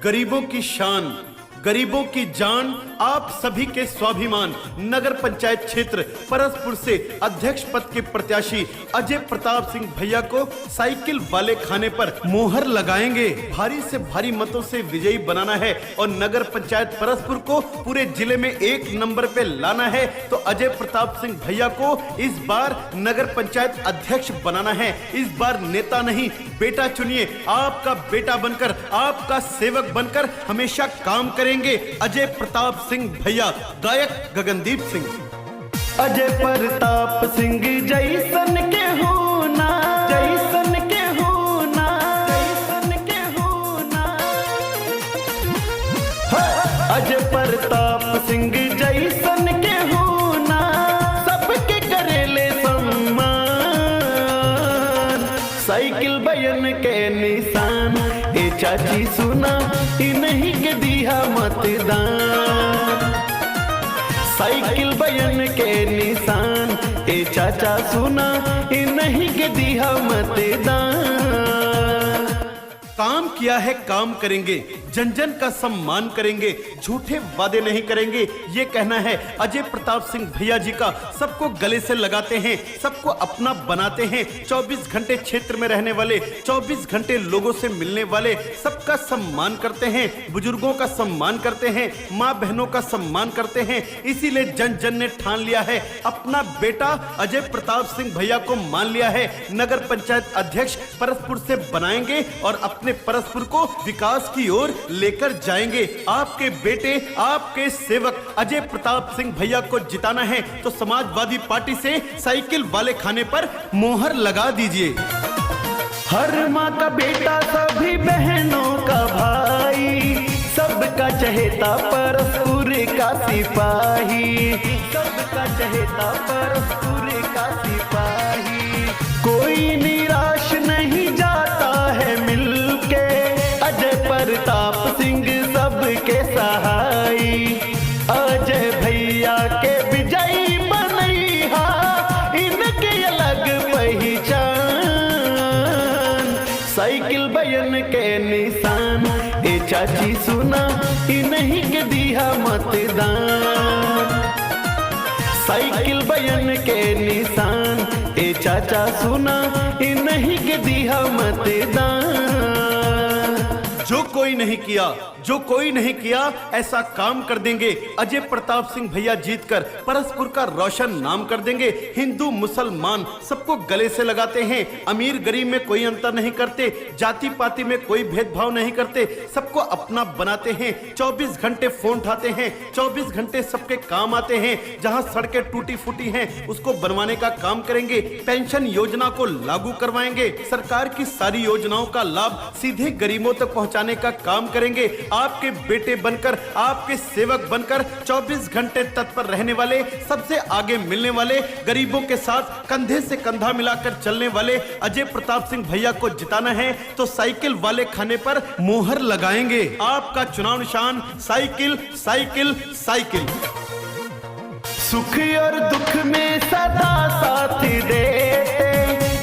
गरीबों की शान, गरीबों की जान, आप सभी के स्वाभिमान। नगर पंचायत क्षेत्र परसपुर से अध्यक्ष पद के प्रत्याशी अजय प्रताप सिंह भैया को साइकिल वाले खाने पर मोहर लगाएंगे। भारी से भारी मतों से विजयी बनाना है और नगर पंचायत परसपुर को पूरे जिले में 1 नंबर पे लाना है। तो अजय प्रताप सिंह भैया को इस बार नगर पंचायत अध्यक्ष बनाना है। इस बार नेता नहीं, बेटा चुनिए। आपका बेटा बनकर, आपका सेवक बनकर हमेशा काम करेंगे अजय प्रताप सिंह भैया। गायक गगनदीप सिंह। अजय प्रताप सिंह जैसन के होना, जैसन के होना, जैसन के होना। अजय प्रताप सिंह जैसन के होना, सबके करेले सम्मान। साइकिल बयन के निशान, ए चाची सुना इन्हीं के दिया मतदान। साइकिल बयन के निशान, ए चाचा सुना इन्हीं के दिया मतदान। काम किया है, काम करेंगे, जन जन का सम्मान करेंगे, झूठे वादे नहीं करेंगे, ये कहना है अजय प्रताप सिंह भैया जी का। सबको गले से लगाते हैं, सबको अपना बनाते हैं। 24 घंटे क्षेत्र में रहने वाले, 24 घंटे लोगों से मिलने वाले, सबका सम्मान करते हैं, बुजुर्गों का सम्मान करते हैं, माँ बहनों का सम्मान करते हैं। इसीलिए जन जन ने ठान लिया है, अपना बेटा अजय प्रताप सिंह भैया को मान लिया है। नगर पंचायत अध्यक्ष परसपुर से बनाएंगे और अपने परसपुर को विकास की ओर लेकर जाएंगे। आपके बेटे, आपके सेवक अजय प्रताप सिंह भैया को जिताना है तो समाजवादी पार्टी से साइकिल वाले खाने पर मोहर लगा दीजिए। हर माँ का बेटा, सभी बहनों का भाई, सबका चहेता परसपुर का सिपाही, सबका चहेता परसपुर का सिपाही। कोई निराश नहीं जाता है मिलके, अजय प्रताप सिंह सबके सहाई। अजय भैया के विजयी बनैहा, इनके अलग पहचान। साइकिल बयन के निशान, ए चाची सुना इन्हीं के दिया मतदान। साइकिल बयन के निशान, ए चाचा सुना इन्हीं के दिया मतदान। जो कोई नहीं किया, जो कोई नहीं किया, ऐसा काम कर देंगे। अजय प्रताप सिंह भैया जीतकर परसपुर का रोशन नाम कर देंगे। हिंदू मुसलमान सबको गले से लगाते हैं, अमीर गरीब में कोई अंतर नहीं करते, जाति पाति में कोई भेदभाव नहीं करते, सबको अपना बनाते हैं। 24 घंटे फोन उठाते हैं, 24 घंटे सबके काम आते हैं। जहां सड़कें टूटी फूटी हैं उसको बनवाने का काम करेंगे। पेंशन योजना को लागू करवाएंगे। सरकार की सारी योजनाओं का लाभ सीधे गरीबों तक पहुंचाने का काम करेंगे। आपके बेटे बनकर, आपके सेवक बनकर 24 घंटे तत्पर रहने वाले, सबसे आगे मिलने वाले, गरीबों के साथ कंधे से कंधा मिलाकर चलने वाले अजय प्रताप सिंह भैया को जिताना है तो साइकिल वाले खाने पर मोहर लगाएंगे। आपका चुनाव निशान साइकिल, साइकिल, साइकिल। सुख और दुख में सदा साथ देते,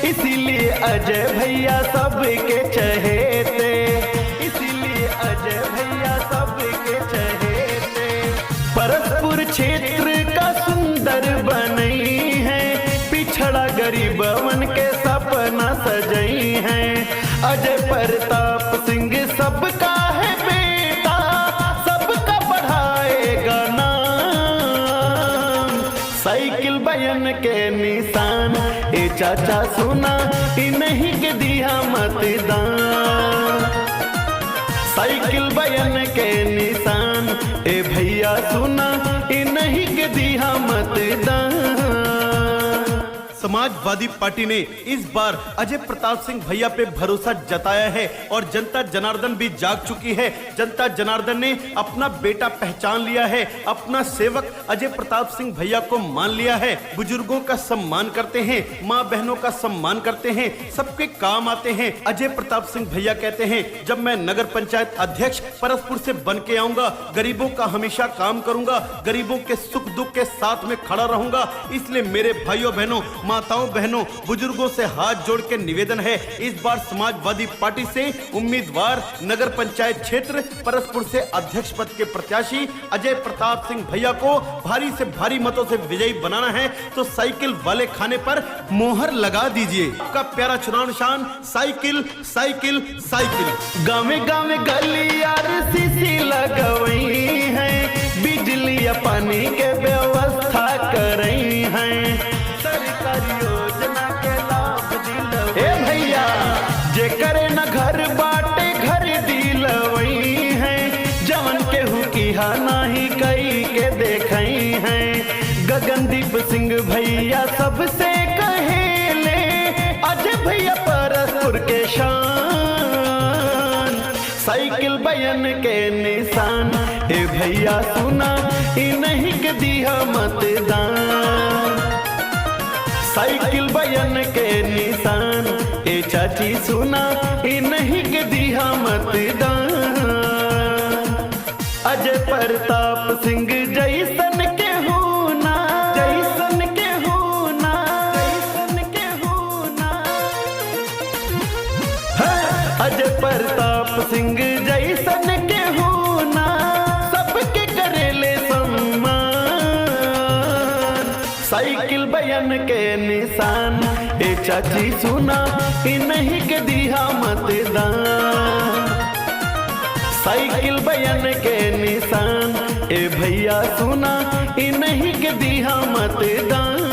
इसीलिए अजय भैया सबके चहेते, इसीलिए अजय भैया सबके चहेते। परसपुर क्षेत्र का सुंदर बनई है, पिछड़ा गरीबवन के सपना सजई है। अजय प्रताप सिंह सबका है बेटा, सबका बढ़ाएगा नाम। साइकिल बयन के निशान, ए चाचा सुना इन्हीं के दिया मतदान। साइकिल बयन के निशान, ए भैया सुना इन्हीं के दिया मतदान। समाजवादी पार्टी ने इस बार अजय प्रताप सिंह भैया पे भरोसा जताया है और जनता जनार्दन भी जाग चुकी है। जनता जनार्दन ने अपना बेटा पहचान लिया है, अपना सेवक अजय प्रताप सिंह भैया को मान लिया है। बुजुर्गों का सम्मान करते हैं, माँ बहनों का सम्मान करते हैं, सबके काम आते हैं। अजय प्रताप सिंह भैया कहते हैं, जब मैं नगर पंचायत अध्यक्ष परसपुर से बन के आऊंगा, गरीबों का हमेशा काम करूंगा, गरीबों के सुख दुख के साथ में खड़ा रहूंगा। इसलिए मेरे भाइयों बहनों, माताओं बहनों बुजुर्गों से हाथ जोड़ के निवेदन है, इस बार समाजवादी पार्टी से उम्मीदवार नगर पंचायत क्षेत्र परसपुर से अध्यक्ष पद के प्रत्याशी अजय प्रताप सिंह भैया को भारी से भारी मतों से विजयी बनाना है, तो साइकिल वाले खाने पर मोहर लगा दीजिए। आपका प्यारा चुनाव निशान साइकिल साइकिल साइकिल। गावे गावे गली आरसीसी लगवई है, बिजली या पानी के व्यवस्था करई है, सरकारी योजना के लाभ दिलवई। ए भैया जे करे न घर बाटे घर दिलवई है, जवन केहू किहा नाही कई के देखई है। गगनदीप सिंह भैया सबसे कहेले, अजय भैया परसपुर के शान, साइकिल बयन के निशान। ए भैया सुना इन्हीं के दिया मतदान, साइकिल बयन के निशान। ए चाची सुना इन्हीं के दिया मतदान। अजय प्रताप सिंह जैसन के होना, जैसन के होना, जैसन के होना। अजय प्रताप सिंह जैसन के होना, सबके करेले सम्मान, साइकिल बयन के निशान। ए चाची सुना इन्हीं के दिया मतदान, साइकिल बयन के निशान। ए भैया सुना इन्हीं के दिया मतदान।